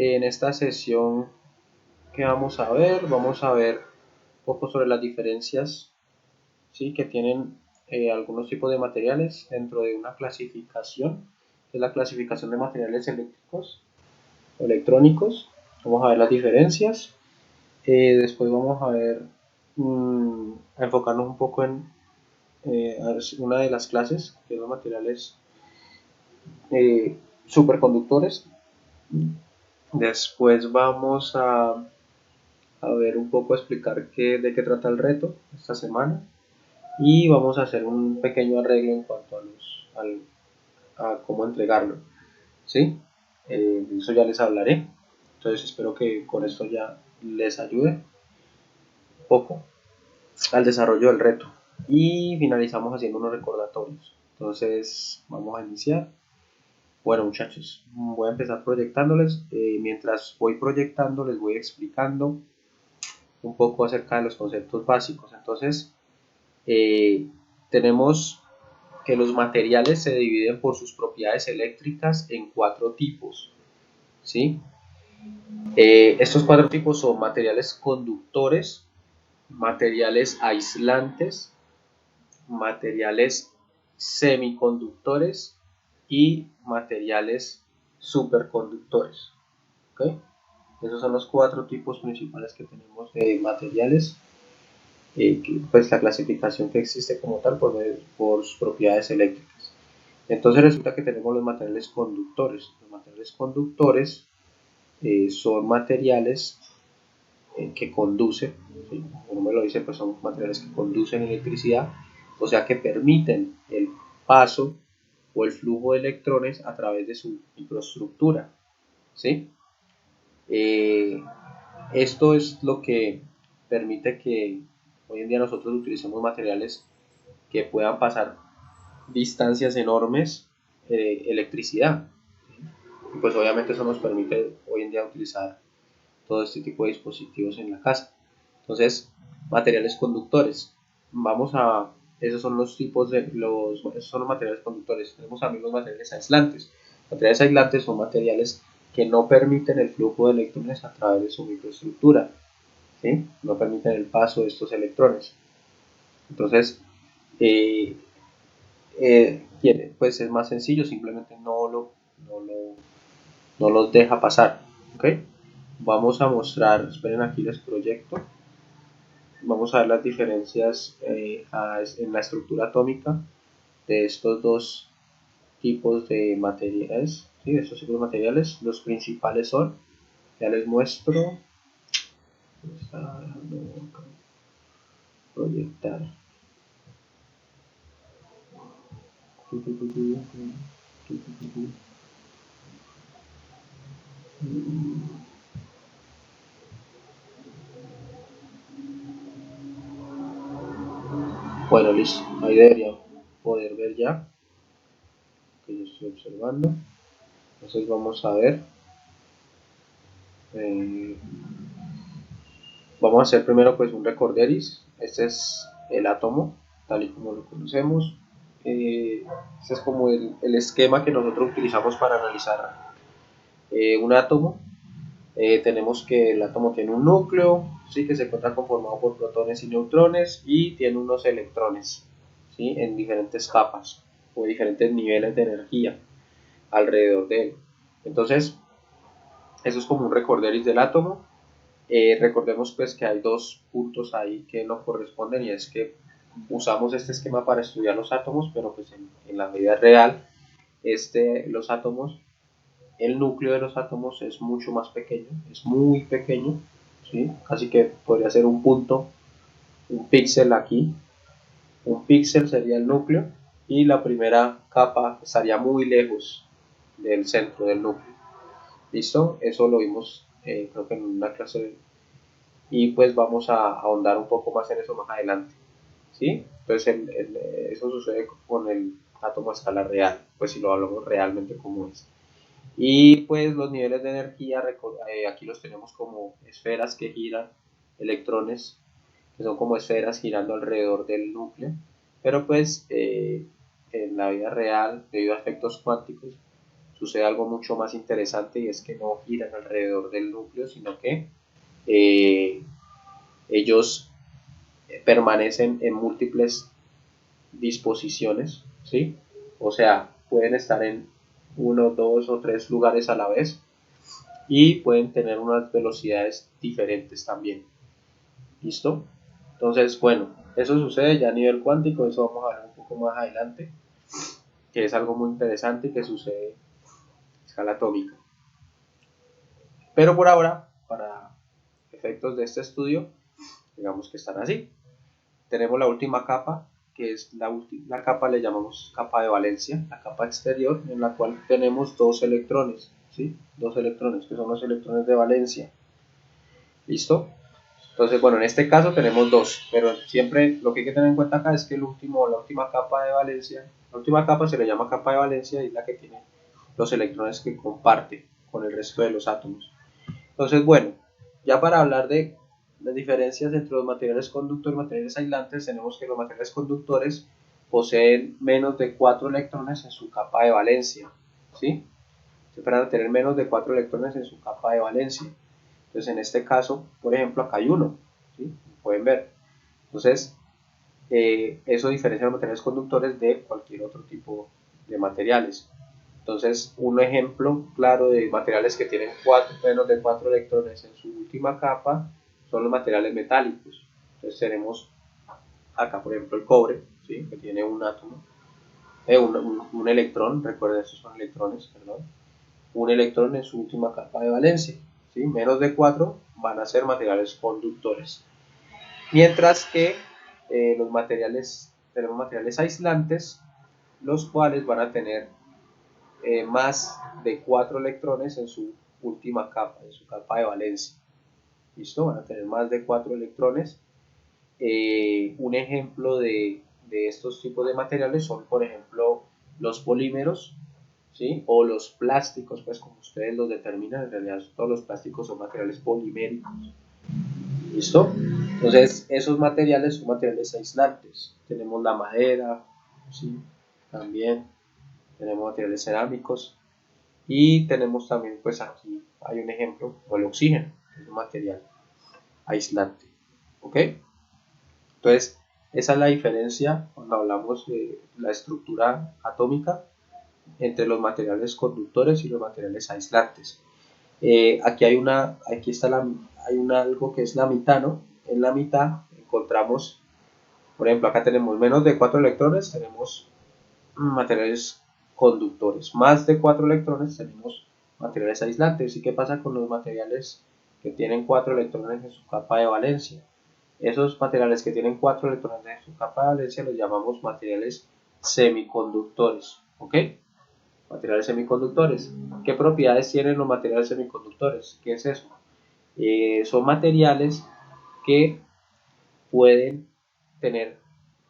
En esta sesión que vamos a ver un poco sobre las diferencias, ¿sí?, que tienen algunos tipos de materiales dentro de una clasificación, que es la clasificación de materiales eléctricos o electrónicos. Vamos a ver las diferencias. Después vamos a ver, a enfocarnos un poco en una de las clases, que son los materiales superconductores. Después vamos a ver un poco, a explicar de qué trata el reto esta semana, y vamos a hacer un pequeño arreglo en cuanto a cómo entregarlo, ¿sí? Eso ya les hablaré. Entonces espero que con esto ya les ayude un poco al desarrollo del reto, y finalizamos haciendo unos recordatorios. Entonces vamos a iniciar. Bueno, muchachos, voy a empezar proyectándoles. Mientras voy proyectando les voy explicando un poco acerca de los conceptos básicos. Entonces, tenemos que los materiales se dividen por sus propiedades eléctricas en 4 tipos, ¿sí? Estos 4 tipos son materiales conductores, materiales aislantes, materiales semiconductores y materiales superconductores, ¿okay? Esos son los 4 tipos principales que tenemos de materiales. Pues la clasificación que existe como tal por sus propiedades eléctricas. Entonces resulta que tenemos los materiales conductores. Los materiales conductores son materiales que conducen, ¿sí? Como me lo dice, pues son materiales que conducen electricidad, o sea que permiten el paso o el flujo de electrones a través de su microestructura, ¿sí? Esto es lo que permite que hoy en día nosotros utilicemos materiales que puedan pasar distancias enormes electricidad. Y pues obviamente eso nos permite hoy en día utilizar todo este tipo de dispositivos en la casa. Entonces, materiales conductores. Esos son los tipos esos son los materiales conductores. Tenemos también los materiales aislantes. Materiales aislantes son materiales que no permiten el flujo de electrones a través de su microestructura, ¿sí? No permiten el paso de estos electrones. Entonces, pues es más sencillo, simplemente no los deja pasar, ¿ok? Vamos a mostrar, esperen, aquí les proyecto. Vamos a ver las diferencias en la estructura atómica de estos dos tipos de materiales, ¿sí? De estos tipos de materiales. Los principales son, ya les muestro, proyectar. Bueno, listo, ahí deberían poder ver ya que yo estoy observando. Entonces vamos a ver, vamos a hacer primero pues un recorderis. Este es el átomo tal y como lo conocemos. Este es como el esquema que nosotros utilizamos para analizar un átomo. Tenemos que el átomo tiene un núcleo, ¿sí?, que se encuentra conformado por protones y neutrones, y tiene unos electrones, ¿sí?, en diferentes capas o diferentes niveles de energía alrededor de él. Entonces, eso es como un recorderis del átomo. Recordemos pues que hay 2 puntos ahí que no corresponden, y es que usamos este esquema para estudiar los átomos, pero pues en la vida real los átomos, el núcleo de los átomos es mucho más pequeño, es muy pequeño, ¿sí? Así que podría ser un punto, un píxel aquí. Un píxel sería el núcleo, y la primera capa estaría muy lejos del centro del núcleo. ¿Listo? Eso lo vimos creo que en una clase, y pues vamos a ahondar un poco más en eso más adelante, ¿sí? Entonces eso sucede con el átomo a escala real, pues si lo hablamos realmente como es. Y pues los niveles de energía, aquí los tenemos como esferas que giran, electrones que son como esferas girando alrededor del núcleo, pero pues en la vida real, debido a efectos cuánticos, sucede algo mucho más interesante, y es que no giran alrededor del núcleo, sino que ellos permanecen en múltiples disposiciones, ¿sí? O sea, pueden estar en 1, 2 o 3 lugares a la vez, y pueden tener unas velocidades diferentes también. ¿Listo? Entonces, bueno, eso sucede ya a nivel cuántico, eso vamos a ver un poco más adelante, que es algo muy interesante que sucede a escala atómica. Pero por ahora, para efectos de este estudio, digamos que están así. Tenemos la última capa, que es la capa, le llamamos capa de valencia, la capa exterior, en la cual tenemos dos electrones, ¿sí? Dos electrones, que son los electrones de valencia. ¿Listo? Entonces, bueno, en este caso tenemos dos, pero siempre lo que hay que tener en cuenta acá es que la última capa de valencia, la última capa se le llama capa de valencia, y es la que tiene los electrones que comparte con el resto de los átomos. Entonces, bueno, ya para hablar de las diferencias entre los materiales conductores y materiales aislantes, tenemos que los materiales conductores poseen menos de 4 electrones en su capa de valencia, ¿sí? Se esperan a tener menos de 4 electrones en su capa de valencia. Entonces, en este caso, por ejemplo, acá hay uno, ¿sí? Pueden ver. Entonces, eso diferencia los materiales conductores de cualquier otro tipo de materiales. Entonces, un ejemplo claro de materiales que tienen menos de 4 electrones en su última capa son los materiales metálicos. Entonces, tenemos acá, por ejemplo, el cobre, ¿sí? Que tiene un átomo, un electrón, recuerden, estos son electrones, perdón, un electrón en su última capa de valencia, ¿sí? Menos de 4 van a ser materiales conductores. Mientras que tenemos materiales aislantes, los cuales van a tener más de 4 electrones en su última capa, en su capa de valencia. ¿Listo? Van a tener más de 4 electrones. Un ejemplo de estos tipos de materiales son, por ejemplo, los polímeros, ¿sí? O los plásticos, pues como ustedes los determinan, en realidad todos los plásticos son materiales poliméricos. ¿Listo? Entonces, esos materiales son materiales aislantes. Tenemos la madera, ¿sí? También tenemos materiales cerámicos, y tenemos también, pues aquí hay un ejemplo, como el oxígeno, que es un material aislante. ¿Ok? Entonces, esa es la diferencia cuando hablamos de la estructura atómica entre los materiales conductores y los materiales aislantes. Aquí hay algo que es la mitad, ¿no? En la mitad encontramos, por ejemplo, acá tenemos menos de 4 electrones, tenemos materiales conductores. Más de 4 electrones tenemos materiales aislantes. ¿Y qué pasa con los materiales que tienen 4 electrones en su capa de valencia? Esos materiales que tienen 4 electrones en su capa de valencia los llamamos materiales semiconductores. ¿Ok? Materiales semiconductores. ¿Qué propiedades tienen los materiales semiconductores? ¿Qué es eso? Son materiales que pueden tener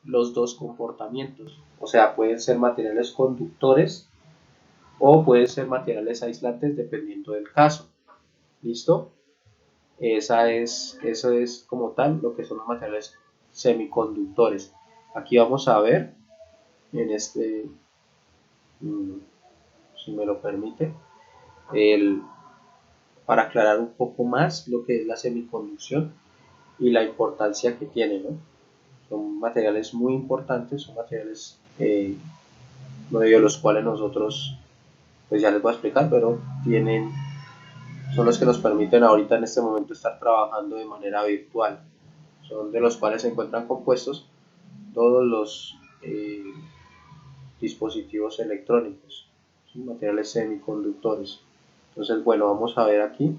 los dos comportamientos. O sea, pueden ser materiales conductores o pueden ser materiales aislantes dependiendo del caso. ¿Listo? Eso es como tal lo que son los materiales semiconductores. Aquí vamos a ver en este, si me lo permite, para aclarar un poco más lo que es la semiconducción y la importancia que tiene, ¿no? Son materiales muy importantes, son materiales uno de los cuales nosotros, pues ya les voy a explicar, pero son los que nos permiten ahorita en este momento estar trabajando de manera virtual. Son de los cuales se encuentran compuestos todos los dispositivos electrónicos, ¿sí? Materiales semiconductores. Entonces, bueno, vamos a ver aquí.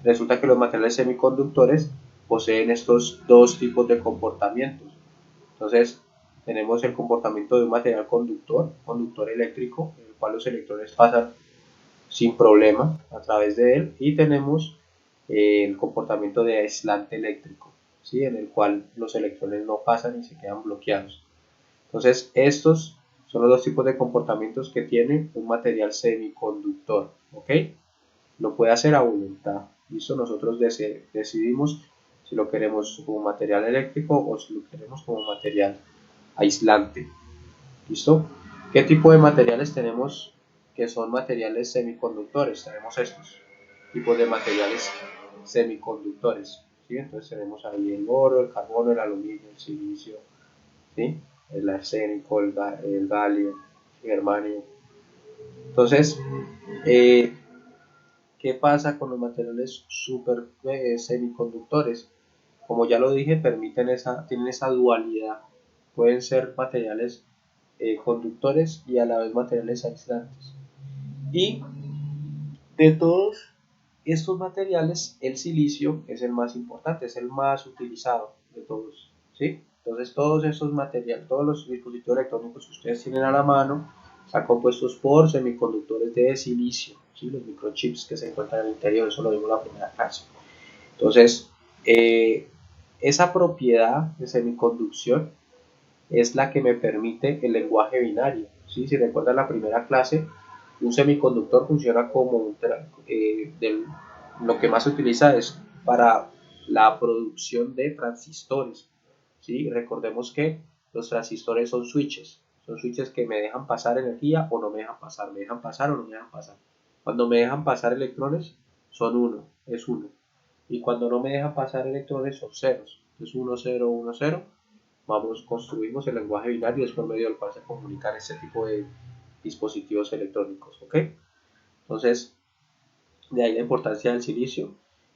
Resulta que los materiales semiconductores poseen estos dos tipos de comportamientos. Entonces, tenemos el comportamiento de un material conductor eléctrico, en el cual los electrones pasan sin problema a través de él, y tenemos el comportamiento de aislante eléctrico, ¿sí? En el cual los electrones no pasan y se quedan bloqueados. Entonces, estos son los dos tipos de comportamientos que tiene un material semiconductor. ¿Ok? Lo puede hacer a voluntad. ¿Listo? Nosotros decidimos si lo queremos como material eléctrico o si lo queremos como material aislante. ¿Listo? ¿Qué tipo de materiales tenemos que son materiales semiconductores? Tenemos estos tipos de materiales semiconductores, ¿sí? Entonces tenemos ahí el oro, el carbono, el aluminio, el silicio, ¿sí? El arsénico, el galio, el germanio. Entonces, eh, ¿qué pasa con los materiales semiconductores? Como ya lo dije, tienen esa dualidad. Pueden ser materiales conductores y a la vez materiales aislantes. Y de todos estos materiales, el silicio es el más importante, es el más utilizado de todos, ¿sí? Entonces todos esos materiales, todos los dispositivos electrónicos que ustedes tienen a la mano están compuestos por semiconductores de silicio, ¿sí? Los microchips que se encuentran en el interior, eso lo vimos en la primera clase. Entonces, esa propiedad de semiconducción es la que me permite el lenguaje binario, ¿sí? Si recuerdan la primera clase, un semiconductor funciona como lo que más se utiliza es para la producción de transistores, ¿sí? Recordemos que los transistores son switches que me dejan pasar energía o no me dejan pasar o no me dejan pasar. Cuando me dejan pasar electrones son es 1, y cuando no me dejan pasar electrones son ceros, es 1, 0, 1, 0. Construimos el lenguaje binario, es por medio del cual se comunican este tipo de dispositivos electrónicos, ¿ok? Entonces, de ahí la importancia del silicio.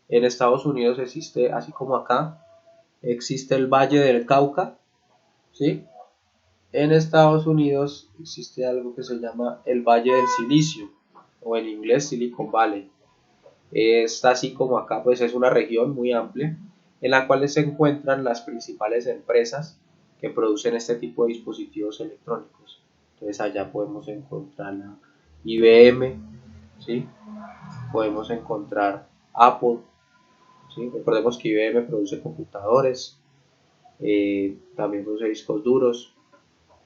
En Estados Unidos existe, así como acá, existe el Valle del Cauca, ¿sí? En Estados Unidos existe algo que se llama el Valle del Silicio, o en inglés Silicon Valley. Está así como acá, pues es una región muy amplia en la cual se encuentran las principales empresas que producen este tipo de dispositivos electrónicos. Entonces allá podemos encontrar la IBM, ¿sí? Podemos encontrar Apple, ¿sí? Recordemos que IBM produce computadores, también produce discos duros,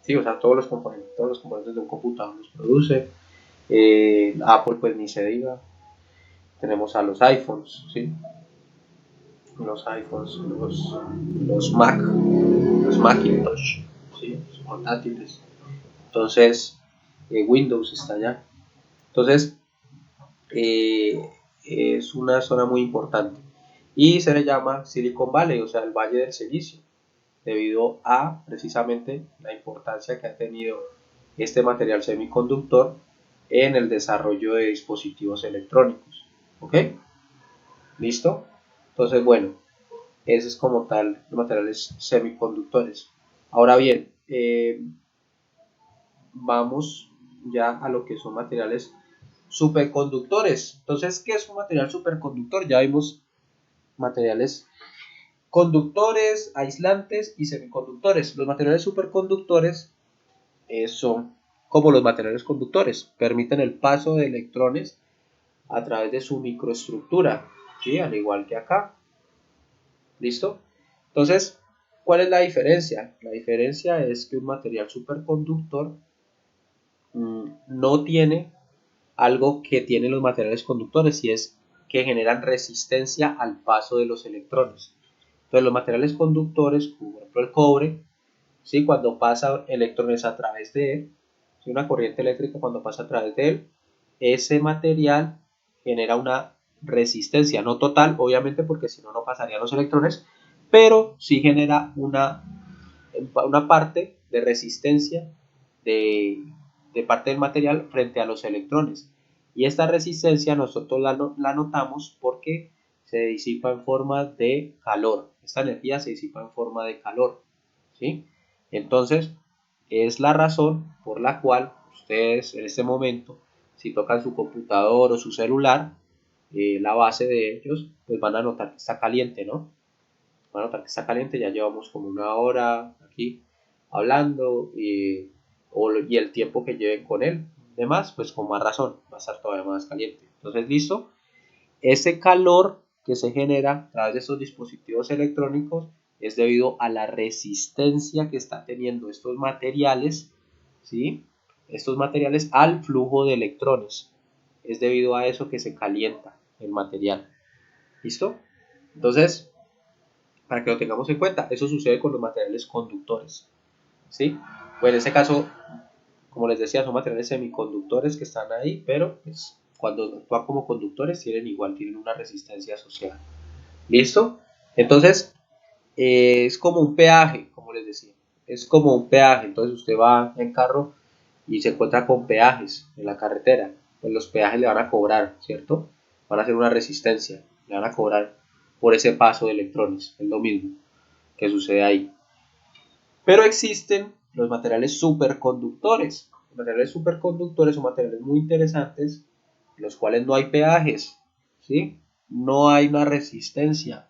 ¿sí? O sea, todos los componentes de un computador los produce. Apple pues ni se diga. Tenemos a los iPhones, ¿sí? Los iPhones, los Mac, los Macintosh, ¿sí? Los portátiles. Entonces, Windows está allá. Entonces, es una zona muy importante. Y se le llama Silicon Valley, o sea, el Valle del Silicio, debido a precisamente la importancia que ha tenido este material semiconductor en el desarrollo de dispositivos electrónicos. ¿Ok? ¿Listo? Entonces, bueno, ese es como tal los materiales semiconductores. Ahora bien, vamos ya a lo que son materiales superconductores. Entonces, ¿qué es un material superconductor? Ya vimos materiales conductores, aislantes y semiconductores. Los materiales superconductores son como los materiales conductores, permiten el paso de electrones a través de su microestructura, ¿sí? Al igual que acá. ¿Listo? Entonces, ¿cuál es la diferencia? La diferencia es que un material superconductor no tiene algo que tienen los materiales conductores, y es que generan resistencia al paso de los electrones. Entonces, los materiales conductores, como por ejemplo el cobre, ¿sí? Cuando pasa electrones a través de él, ¿sí? Una corriente eléctrica cuando pasa a través de él, ese material genera una resistencia, no total, obviamente, porque si no, no pasarían los electrones, pero sí genera una parte de resistencia de parte del material frente a los electrones. Y esta resistencia nosotros la notamos porque se disipa en forma de calor. Esta energía se disipa en forma de calor, ¿sí? Entonces, es la razón por la cual ustedes en este momento, si tocan su computador o su celular, la base de ellos, pues van a notar que está caliente, ¿no? Van a notar que está caliente, ya llevamos como una hora aquí hablando y el tiempo que lleven con él. Además, pues con más razón, va a estar todavía más caliente. Entonces, listo. Ese calor que se genera a través de estos dispositivos electrónicos es debido a la resistencia que están teniendo estos materiales, ¿sí? Estos materiales al flujo de electrones. Es debido a eso que se calienta el material. ¿Listo? Entonces, para que lo tengamos en cuenta, eso sucede con los materiales conductores, ¿sí? Pues en este caso, como les decía, son materiales semiconductores que están ahí, pero pues, cuando actúan como conductores tienen una resistencia asociada. ¿Listo? Entonces, es como un peaje, como les decía. Es como un peaje. Entonces usted va en carro y se encuentra con peajes en la carretera. Pues los peajes le van a cobrar, ¿cierto? Van a hacer una resistencia. Le van a cobrar por ese paso de electrones. Es lo mismo que sucede ahí. Pero existen los materiales superconductores. Los materiales superconductores son materiales muy interesantes, en los cuales no hay peajes, ¿sí? No hay una resistencia.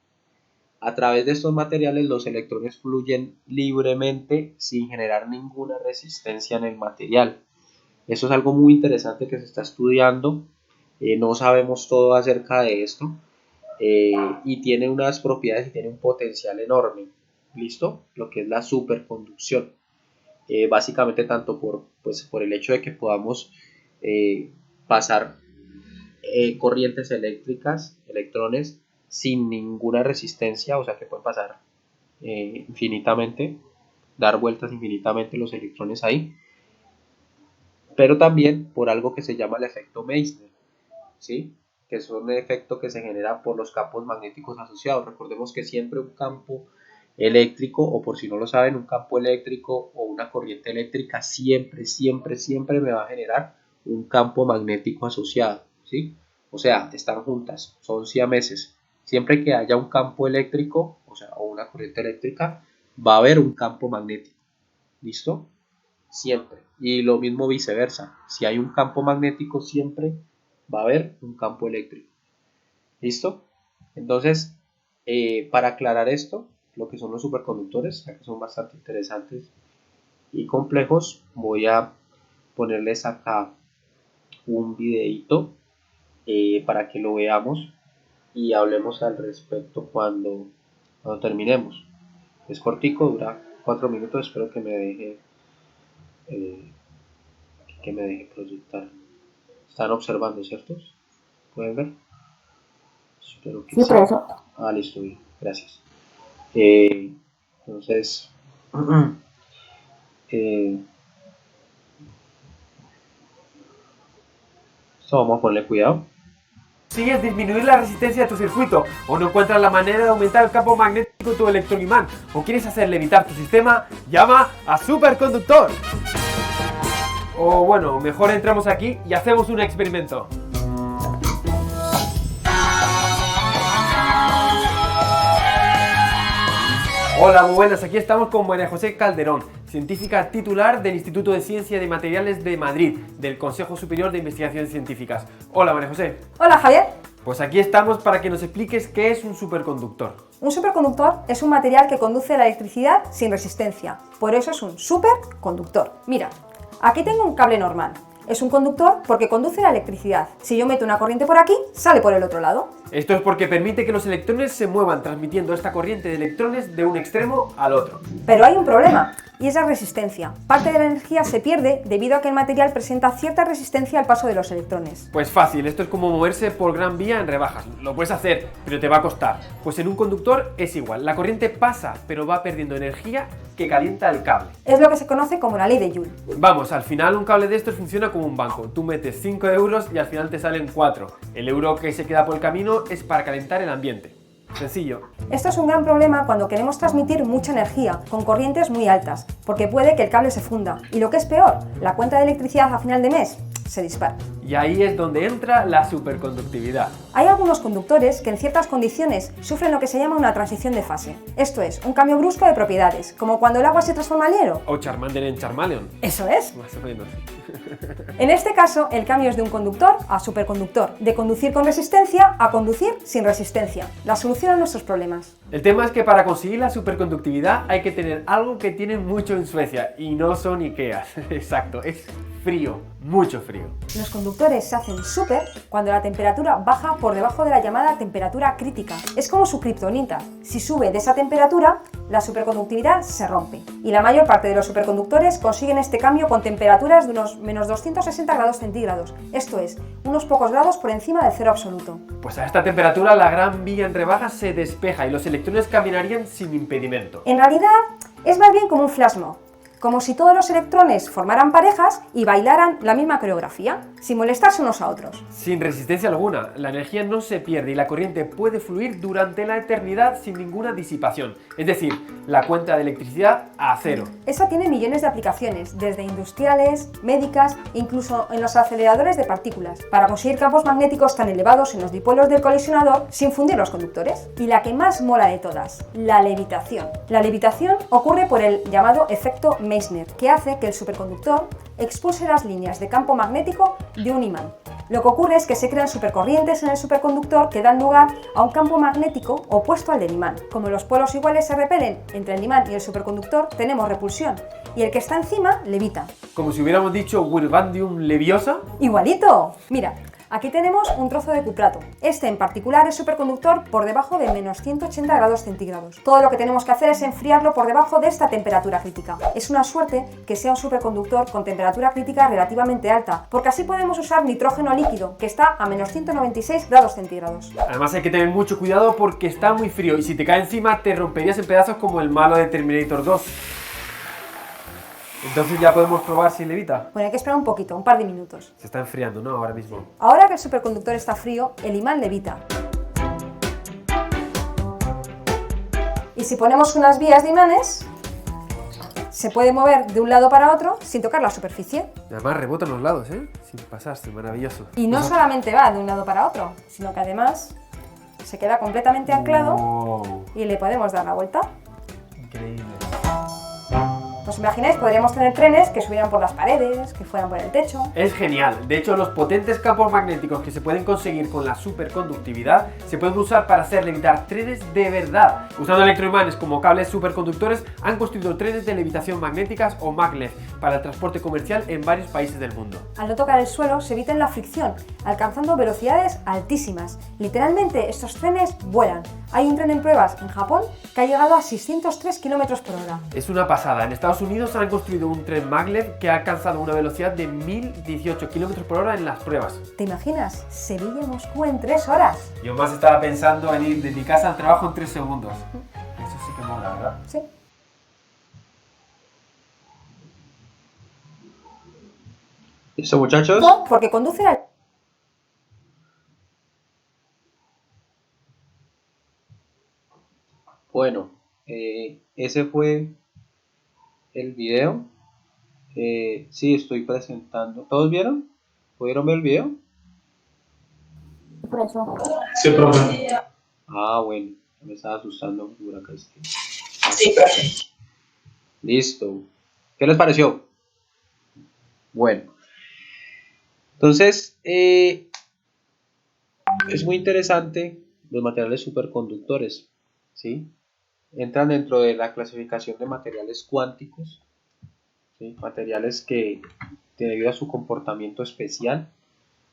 A través de estos materiales los electrones fluyen libremente sin generar ninguna resistencia en el material. Eso es algo muy interesante que se está estudiando. No sabemos todo acerca de esto, y tiene unas propiedades y tiene un potencial enorme. ¿Listo? Lo que es la superconducción. Básicamente tanto por el hecho de que podamos pasar corrientes eléctricas, electrones, sin ninguna resistencia, o sea que pueden pasar infinitamente, dar vueltas infinitamente los electrones ahí, pero también por algo que se llama el efecto Meissner, ¿sí? Que es un efecto que se genera por los campos magnéticos asociados. Recordemos que siempre un campo eléctrico, o por si no lo saben, un campo eléctrico o una corriente eléctrica siempre me va a generar un campo magnético asociado, ¿sí? O sea, están juntas, son siameses. Siempre que haya un campo eléctrico, o sea, o una corriente eléctrica, va a haber un campo magnético. ¿Listo? Siempre. Y lo mismo viceversa. Si hay un campo magnético, siempre va a haber un campo eléctrico. ¿Listo? Entonces, para aclarar esto, lo que son los superconductores, ya que son bastante interesantes y complejos, voy a ponerles acá un videito para que lo veamos y hablemos al respecto cuando terminemos. Es cortico, dura 4 minutos, espero que me deje proyectar. Están observando, ¿cierto? ¿Pueden ver? Espero que sí, sí. profesor. Listo, bien, gracias. Entonces, esto vamos a ponerle cuidado. Consigues disminuir la resistencia de tu circuito, o no encuentras la manera de aumentar el campo magnético de tu electroimán, o quieres hacer levitar tu sistema, llama a Superconductor. O bueno, mejor entramos aquí y hacemos un experimento. Hola, muy buenas, aquí estamos con María José Calderón, científica titular del Instituto de Ciencia de Materiales de Madrid, del Consejo Superior de Investigaciones Científicas. Hola, María José. Hola, Javier. Pues aquí estamos para que nos expliques qué es un superconductor. Un superconductor es un material que conduce la electricidad sin resistencia, por eso es un superconductor. Mira, aquí tengo un cable normal. Es un conductor porque conduce la electricidad. Si yo meto una corriente por aquí, sale por el otro lado. Esto es porque permite que los electrones se muevan transmitiendo esta corriente de electrones de un extremo al otro. Pero hay un problema, y es la resistencia. Parte de la energía se pierde debido a que el material presenta cierta resistencia al paso de los electrones. Pues fácil, esto es como moverse por Gran Vía en rebajas. Lo puedes hacer, pero te va a costar. Pues en un conductor es igual, la corriente pasa, pero va perdiendo energía que calienta el cable. Es lo que se conoce como la ley de Joule. Vamos, al final un cable de estos funciona como un banco. Tú metes 5 euros y al final te salen 4. El euro que se queda por el camino es para calentar el ambiente. Sencillo. Esto es un gran problema cuando queremos transmitir mucha energía con corrientes muy altas, porque puede que el cable se funda. Y lo que es peor, la cuenta de electricidad a final de mes se dispara. Y ahí es donde entra la superconductividad. Hay algunos conductores que en ciertas condiciones sufren lo que se llama una transición de fase. Esto es, un cambio brusco de propiedades, como cuando el agua se transforma en hielo. O Charmander en Charmeleon. Eso es. Más o menos. En este caso, el cambio es de un conductor a superconductor, de conducir con resistencia a conducir sin resistencia. La solución a nuestros problemas. El tema es que para conseguir la superconductividad hay que tener algo que tienen mucho en Suecia, y no son Ikeas. Exacto, es frío, mucho frío. Los conductores se hacen súper cuando la temperatura baja por debajo de la llamada temperatura crítica. Es como su kriptonita. Si sube de esa temperatura, la superconductividad se rompe. Y la mayor parte de los superconductores consiguen este cambio con temperaturas de unos menos 260 grados centígrados. Esto es, unos pocos grados por encima del cero absoluto. Pues a esta temperatura la Gran Vía en rebajas se despeja y los electrones caminarían sin impedimento. En realidad, es más bien como un flash mob. como si todos los electrones formaran parejas y bailaran la misma coreografía, sin molestarse unos a otros. Sin resistencia alguna, la energía no se pierde y la corriente puede fluir durante la eternidad sin ninguna disipación, es decir, la cuenta de electricidad a cero. Esa tiene millones de aplicaciones, desde industriales, médicas, incluso en los aceleradores de partículas, para conseguir campos magnéticos tan elevados en los dipolos del colisionador sin fundir los conductores. Y la que más mola de todas, la levitación. La levitación ocurre por el llamado efecto Meissner, que hace que el superconductor expulse las líneas de campo magnético de un imán. Lo que ocurre es que se crean supercorrientes en el superconductor que dan lugar a un campo magnético opuesto al del imán. Como los polos iguales se repelen entre el imán y el superconductor, tenemos repulsión, y el que está encima levita. Como si hubiéramos dicho Wirbandium Leviosa. ¡Igualito! Mira, aquí tenemos un trozo de cuprato. Este en particular es superconductor por debajo de menos 180 grados centígrados. Todo lo que tenemos que hacer es enfriarlo por debajo de esta temperatura crítica. Es una suerte que sea un superconductor con temperatura crítica relativamente alta, porque así podemos usar nitrógeno líquido, que está a menos 196 grados centígrados. Además hay que tener mucho cuidado porque está muy frío y si te cae encima te romperías en pedazos como el malo de Terminator 2. Entonces ya podemos probar si levita. Bueno, hay que esperar un poquito, un par de minutos. Se está enfriando, ¿no? Ahora mismo. Ahora que el superconductor está frío, el imán levita. Y si ponemos unas vías de imanes, se puede mover de un lado para otro sin tocar la superficie. Y además rebota en los lados, ¿eh? Sin pasarse, maravilloso. Y no solamente va de un lado para otro, sino que además se queda completamente anclado y le podemos dar la vuelta. Increíble. ¿Os imagináis? Podríamos tener trenes que subieran por las paredes, que fueran por el techo. Es genial. De hecho, los potentes campos magnéticos que se pueden conseguir con la superconductividad se pueden usar para hacer levitar trenes de verdad. Usando electroimanes como cables superconductores, han construido trenes de levitación magnéticas o maglev para el transporte comercial en varios países del mundo. Al no tocar el suelo se evita la fricción, alcanzando velocidades altísimas. Literalmente, estos trenes vuelan. Hay un tren en pruebas en Japón que ha llegado a 603 km por hora. Es una pasada. En Estados Unidos han construido un tren maglev que ha alcanzado una velocidad de 1018 km por hora en las pruebas. ¿Te imaginas? Sevilla-Moscú en 3 horas. Yo más estaba pensando en ir de mi casa al trabajo en 3 segundos. Eso sí que mola, ¿verdad? Sí. ¿Listo, muchachos? No, porque conduce al... Bueno, ese fue el video. Sí, estoy presentando. ¿Todos vieron? ¿Pudieron ver el video? Por eso. Sí, profe. Ah, bueno, me estaba asustando. Por acá este. Sí, profe. Listo. ¿Qué les pareció? Bueno, entonces es muy interesante los materiales superconductores, ¿sí? Entran dentro de la clasificación de materiales cuánticos, ¿sí? Materiales que, debido a su comportamiento especial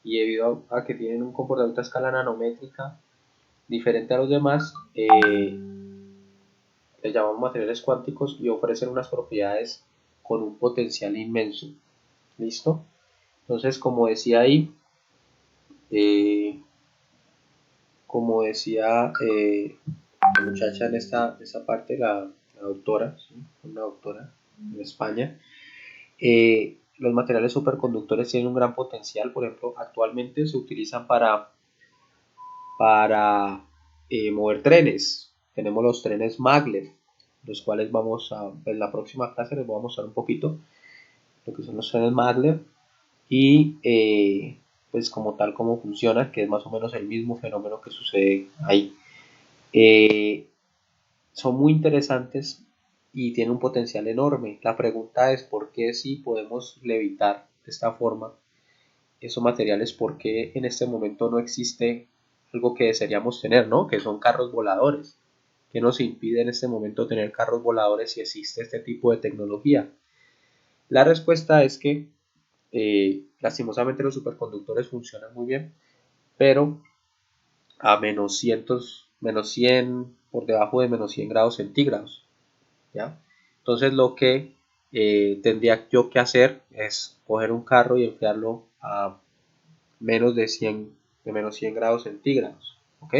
y debido a que tienen un comportamiento a escala nanométrica diferente a los demás, les llamamos materiales cuánticos y ofrecen unas propiedades con un potencial inmenso. ¿Listo? Entonces, como decía ahí, la muchacha en esta parte, la doctora, ¿sí? Una doctora en España, los materiales superconductores tienen un gran potencial. Por ejemplo, actualmente se utilizan para mover trenes. Tenemos los trenes maglev, los cuales en la próxima clase les voy a mostrar un poquito lo que son los trenes maglev y pues como tal cómo funciona, que es más o menos el mismo fenómeno que sucede ahí. Son muy interesantes y tienen un potencial enorme. La pregunta es por qué si podemos levitar de esta forma esos materiales, por qué en este momento no existe algo que desearíamos tener, ¿no? Que son carros voladores. ¿Qué nos impide en este momento tener carros voladores si existe este tipo de tecnología? La respuesta es que lastimosamente los superconductores funcionan muy bien, pero a menos 100, por debajo de menos 100 grados centígrados, ¿ya? Entonces lo que tendría yo que hacer es coger un carro y enfriarlo a menos de menos 100 grados centígrados, ¿ok?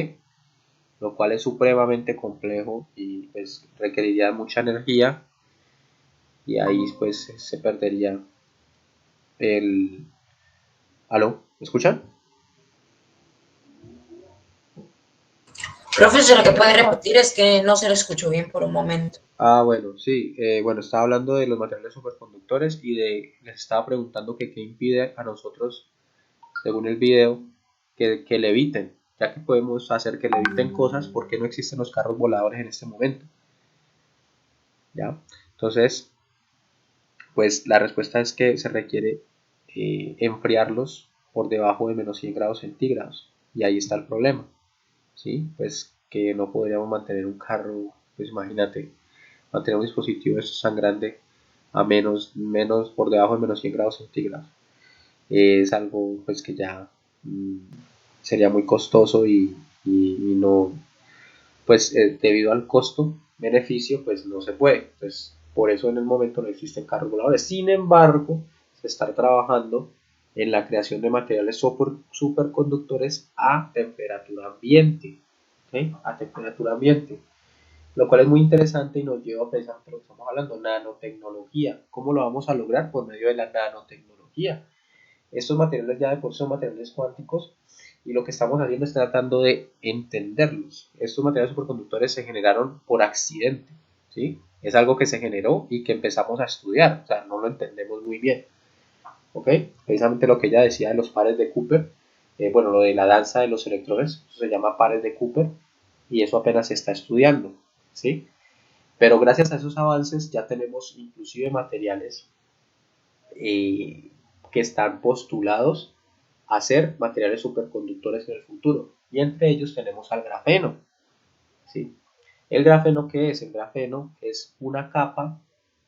Lo cual es supremamente complejo y pues requeriría mucha energía y ahí pues se perdería el... ¿Aló? ¿Me escuchan? Profe, ¿será que puede repetir? Es que no se lo escuchó bien por un momento. Bueno, sí, bueno, estaba hablando de los materiales superconductores y les estaba preguntando que qué impide a nosotros, según el video, que leviten, ya que podemos hacer que leviten cosas, ¿por qué no existen los carros voladores en este momento? ¿Ya? Entonces, pues la respuesta es que se requiere enfriarlos por debajo de menos 100 grados centígrados, y ahí está el problema, ¿sí? Pues que no podríamos mantener un carro, pues imagínate, mantener un dispositivo tan grande a menos por debajo de menos 100 grados centígrados. Es algo pues que ya mm, sería muy costoso y no, pues debido al costo beneficio pues no se puede, pues por eso en el momento no existen carros voladores. Sin embargo, se está trabajando en la creación de materiales superconductores a temperatura ambiente, ¿okay? A temperatura ambiente, lo cual es muy interesante y nos lleva precisamente a lo que estamos hablando, nanotecnología. ¿Cómo lo vamos a lograr? Por medio de la nanotecnología. Estos materiales ya de por sí son materiales cuánticos y lo que estamos haciendo es tratando de entenderlos. Estos materiales superconductores se generaron por accidente, ¿sí? Es algo que se generó y que empezamos a estudiar, o sea, no lo entendemos muy bien, ¿ok? Precisamente lo que ella decía de los pares de Cooper, bueno, lo de la danza de los electrones, eso se llama pares de Cooper y eso apenas se está estudiando, ¿sí? Pero gracias a esos avances ya tenemos inclusive materiales eh, que están postulados a ser materiales superconductores en el futuro. Y entre ellos tenemos al grafeno, ¿sí? ¿El grafeno qué es? El grafeno es una capa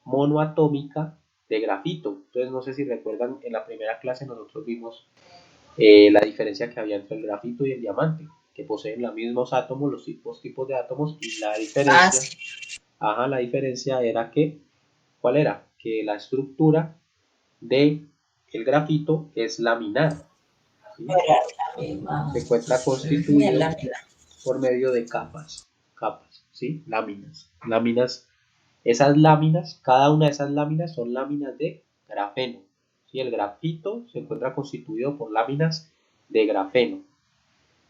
monoatómica de grafito. Entonces no sé si recuerdan, en la primera clase nosotros vimos la diferencia que había entre el grafito y el diamante, que poseen los mismos átomos, los tipos de átomos, y la diferencia, la diferencia era que, ¿cuál era? Que la estructura de el grafito es laminar, ¿sí? Se encuentra constituido por medio de capas, ¿sí? Láminas, esas láminas, cada una de esas láminas son láminas de grafeno, ¿sí? El grafito se encuentra constituido por láminas de grafeno,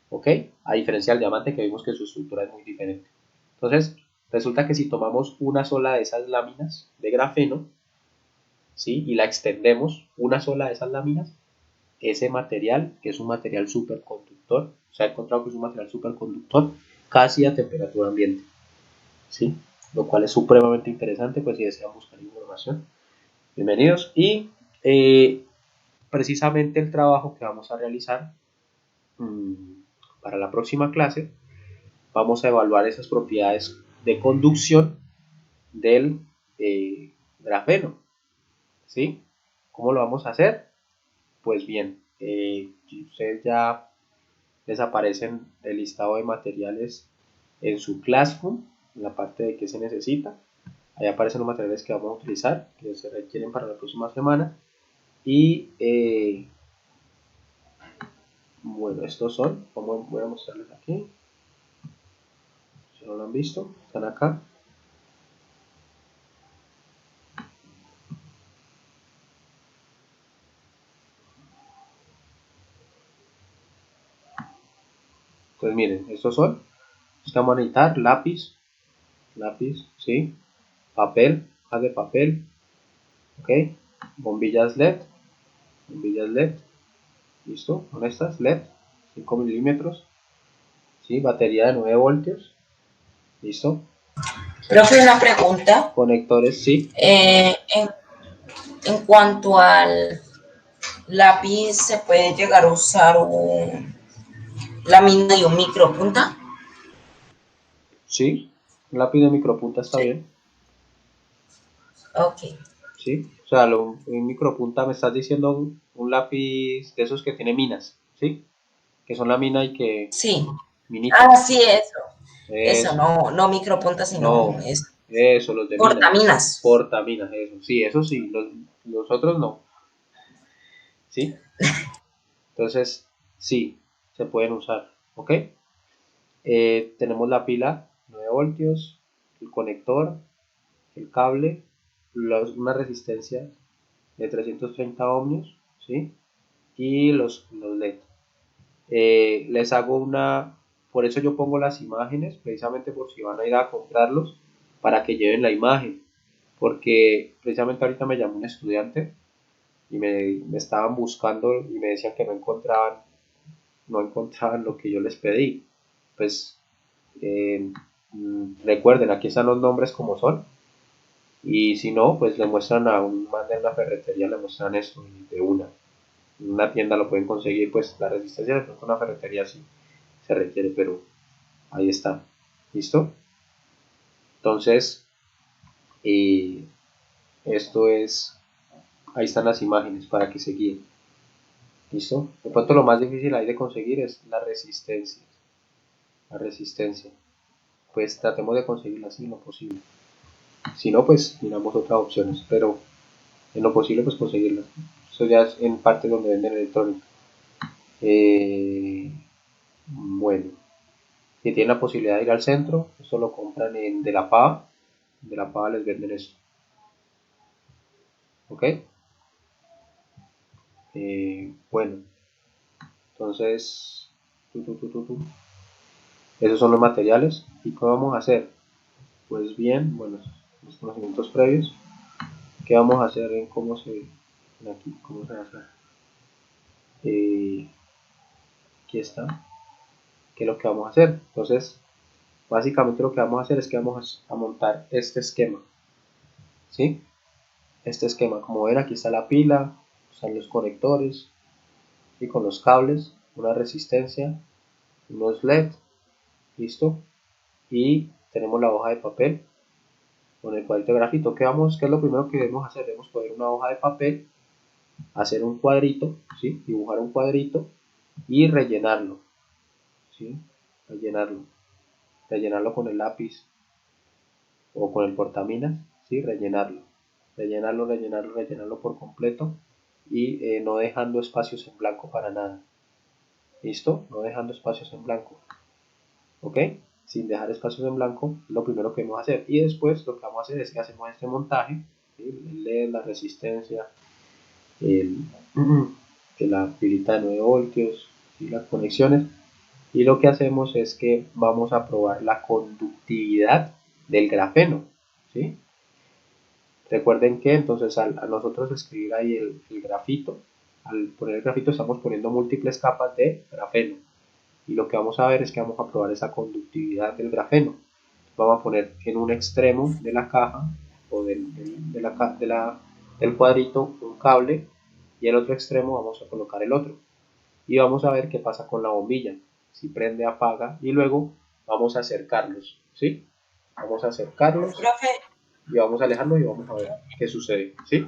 ¿ok? A diferencia del diamante que vimos que su estructura es muy diferente. Entonces, resulta que si tomamos una sola de esas láminas de grafeno, ¿sí? Y la extendemos, una sola de esas láminas, ese material, que es un material superconductor, se ha encontrado que es un material superconductor casi a temperatura ambiente, ¿sí? Lo cual es supremamente interesante, pues si desean buscar información, bienvenidos. Y precisamente el trabajo que vamos a realizar para la próxima clase, vamos a evaluar esas propiedades de conducción del grafeno, ¿sí? ¿Cómo lo vamos a hacer? Pues bien, ustedes ya les aparecen el listado de materiales en su Classroom, en la parte de qué se necesita. Ahí aparecen los materiales que vamos a utilizar, que se requieren para la próxima semana. Y bueno, estos son, voy a mostrarles aquí, si no lo han visto, están acá. Entonces miren, estos son, vamos a necesitar lápiz, ¿sí? Papel, hojas de papel, ¿ok? Bombillas LED, ¿listo? Con estas LED, 5 milímetros, ¿sí? Batería de 9 voltios, ¿listo? Profe, una pregunta. Conectores, sí. En cuanto al lápiz, ¿se puede llegar a usar la mina y un micropunta? Sí, un lápiz de micropunta está Sí. bien, Ok. ¿sí? O sea, un micropunta me estás diciendo un lápiz de esos que tiene minas, ¿sí? Que son la mina y que... Sí. Minita. Ah, sí, eso. Eso, Eso. no, no micropunta, sino No. Eso, los de mina. portaminas. Portaminas, eso sí. Los otros no, ¿sí? Entonces, sí, se pueden usar, ¿ok? Tenemos la pila 9 voltios, el conector, el cable, una resistencia de 330 ohmios, ¿sí? Y los LED. Les hago por eso yo pongo las imágenes, precisamente por si van a ir a comprarlos, para que lleven la imagen, porque precisamente ahorita me llamó un estudiante y me estaban buscando y me decían que no encontraban lo que yo les pedí. Pues recuerden, aquí están los nombres como son, y si no, pues le muestran a un man de una ferretería, le muestran esto y de una tienda lo pueden conseguir. Pues la resistencia de pronto una ferretería sí se requiere, pero ahí está. ¿Listo? Entonces, eh, esto es, ahí están las imágenes para que se guíen. ¿Listo? De pronto lo más difícil ahí de conseguir es la resistencia. La resistencia. Pues tratemos de conseguirla así en lo posible. Si no, pues miramos otras opciones, pero en lo posible pues conseguirla. Eso ya es en parte donde venden electrónica. Bueno, si tienen la posibilidad de ir al centro, esto lo compran en De La Pava. De La Pava les venden esto. ¿Ok? Bueno, entonces, esos son los materiales. ¿Y qué vamos a hacer? Pues bien, bueno, los conocimientos previos. ¿Qué vamos a hacer en cómo se hace? Aquí está. ¿Qué es lo que vamos a hacer? Entonces, básicamente lo que vamos a hacer es que vamos a montar este esquema. ¿Sí? Este esquema, como ven, aquí está la pila, están los conectores y con los cables, una resistencia, unos LED, listo, y tenemos la hoja de papel con el cuadrito de grafito. ¿Qué es lo primero que debemos hacer? Debemos coger una hoja de papel, hacer un cuadrito, ¿sí? Dibujar un cuadrito y rellenarlo, ¿sí? Rellenarlo con el lápiz o con el portaminas, ¿sí? Rellenarlo por completo y no dejando espacios en blanco para nada. ¿Listo? No dejando espacios en blanco. ¿Ok? Sin dejar espacios en blanco, lo primero que vamos a hacer. Y después lo que vamos a hacer es que hacemos este montaje, ¿sí? El LED, la resistencia, el, la pilita de 9 voltios, ¿sí? Las conexiones. Y lo que hacemos es que vamos a probar la conductividad del grafeno, ¿sí? Recuerden que entonces a nosotros escribir ahí el grafito, al poner el grafito estamos poniendo múltiples capas de grafeno. Y lo que vamos a ver es que vamos a probar esa conductividad del grafeno. Vamos a poner en un extremo de la caja o del cuadrito un cable y en el otro extremo vamos a colocar el otro. Y vamos a ver qué pasa con la bombilla. Si prende, apaga y luego vamos a acercarlos. ¿Sí? Vamos a acercarlos Profe, y vamos a alejarnos y vamos a ver qué sucede. ¿Sí?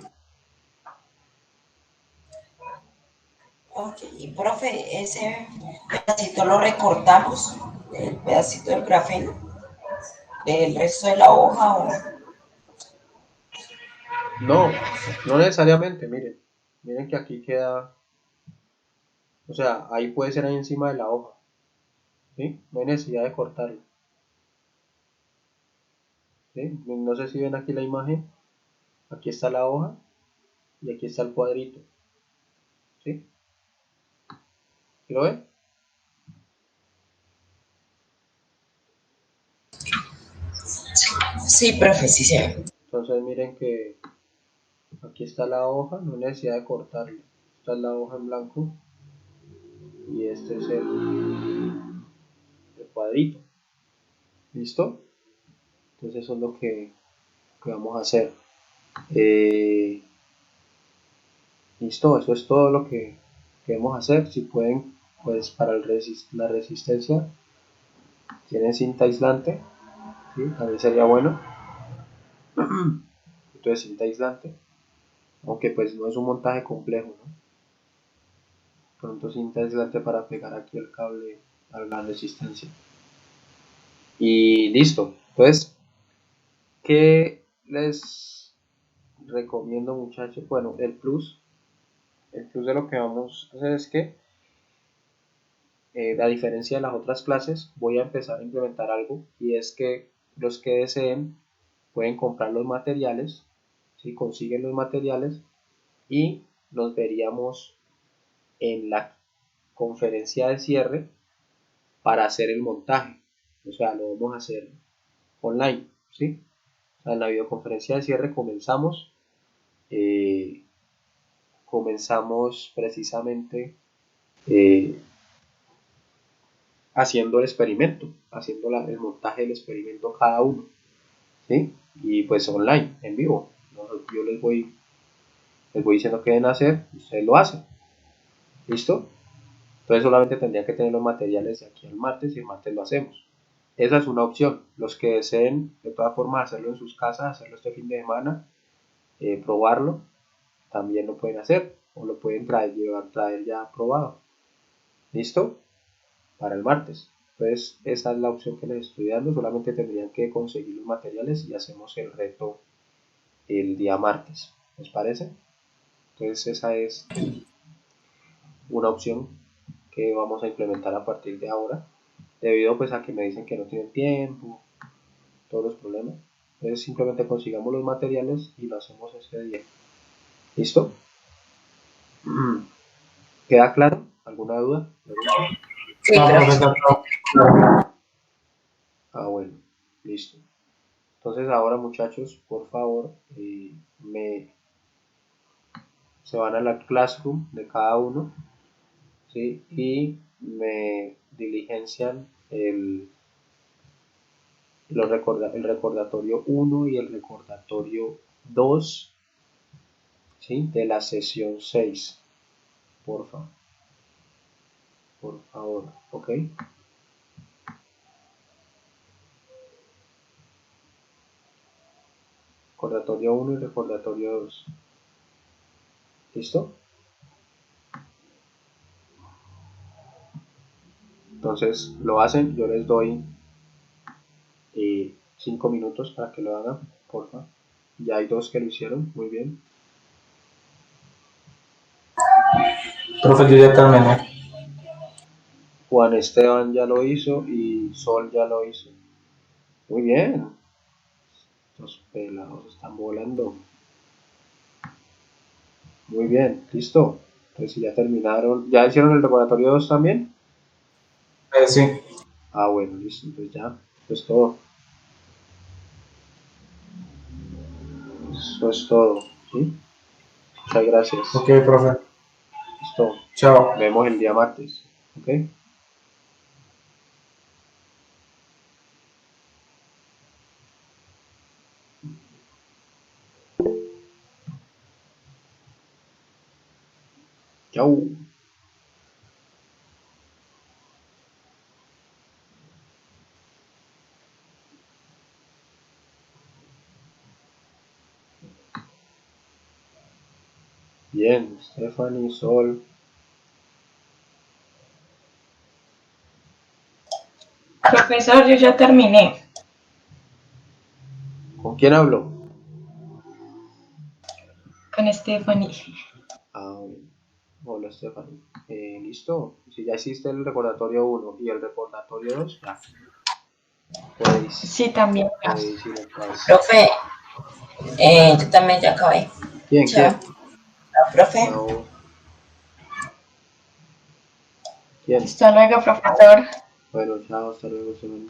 ok, profe, ese pedacito lo recortamos, el pedacito del grafeno, del resto de la hoja o... No, no necesariamente, miren. Miren que aquí queda, o sea, ahí puede ser ahí encima de la hoja. ¿Sí? No hay necesidad de cortarlo. ¿Sí? No sé si ven aquí la imagen. Aquí está la hoja y aquí está el cuadrito. ¿Sí? ¿Sí lo ven? Sí, profe, sí se ve. Entonces miren que aquí está la hoja, no hay necesidad de cortarlo. Esta es la hoja en blanco y este es el cuadrito. ¿Listo? Entonces eso es lo que vamos a hacer. Eh, Listo, eso es todo lo que debemos hacer. Si pueden, pues para la resistencia, tienen cinta aislante, ¿sí? También sería bueno. Entonces cinta aislante, aunque pues no es un montaje complejo, ¿no? Pronto cinta aislante para pegar aquí el cable a la resistencia. Y listo. Entonces, ¿qué les recomiendo, muchachos? Bueno, el plus de lo que vamos a hacer es que a diferencia de las otras clases, voy a empezar a implementar algo y es que los que deseen pueden comprar los materiales, ¿sí? Consiguen los materiales y nos veríamos en la conferencia de cierre para hacer el montaje. O sea, lo vamos a hacer online, ¿sí? O sea, en la videoconferencia de cierre comenzamos precisamente haciendo el experimento, haciendo el montaje del experimento cada uno, ¿sí? Y pues online, en vivo. Yo les voy diciendo qué deben hacer, ustedes lo hacen. ¿Listo? Entonces solamente tendría que tener los materiales de aquí al martes y el martes lo hacemos. Esa es una opción. Los que deseen de todas formas hacerlo en sus casas, hacerlo este fin de semana, probarlo, también lo pueden hacer o lo pueden traer ya probado. ¿Listo? Para el martes. Entonces esa es la opción que les estoy dando. Solamente tendrían que conseguir los materiales y hacemos el reto el día martes. ¿Les parece? Entonces esa es una opción que vamos a implementar a partir de ahora, debido pues a que me dicen que no tienen tiempo, todos los problemas. Entonces simplemente consigamos los materiales y lo hacemos ese día. ¿Listo? ¿Queda claro? ¿Alguna duda? Sí, profe. Bueno, listo. Entonces ahora muchachos, por favor, se van a la Classroom de cada uno, ¿sí? Y me diligencian el recordatorio 1 y el recordatorio 2, ¿sí? De la sesión 6, por favor, ¿ok? Recordatorio 1 y recordatorio 2. ¿Listo? Entonces lo hacen, yo les doy 5 minutos para que lo hagan, por favor. Ya hay 2 que lo hicieron, muy bien. Profe, yo ya terminé. Juan Esteban ya lo hizo y Sol ya lo hizo. Muy bien. Estos pelados están volando. Muy bien, listo. Entonces si ya terminaron, ¿ya hicieron el recordatorio 2 también? Sí. Bueno, listo, entonces ya, eso es todo. Eso es todo, ¿sí? Muchas gracias. Ok, profe. Listo. Chao. Nos vemos el día martes, ¿ok? Chau. Bien, Stephanie, Sol. Profesor, yo ya terminé. ¿Con quién hablo? Con Stephanie. Bueno. Hola, Stephanie. ¿Listo? Si ya hiciste el recordatorio 1 y el recordatorio 2, ya. Podéis, Sí, también. podéis ir en paz. Profe, yo también ya acabé. ¿Quién? Chao. Chao, profe. Chao. ¿Quién? Hasta luego, profesor. Bueno, chao, hasta luego, Stephanie.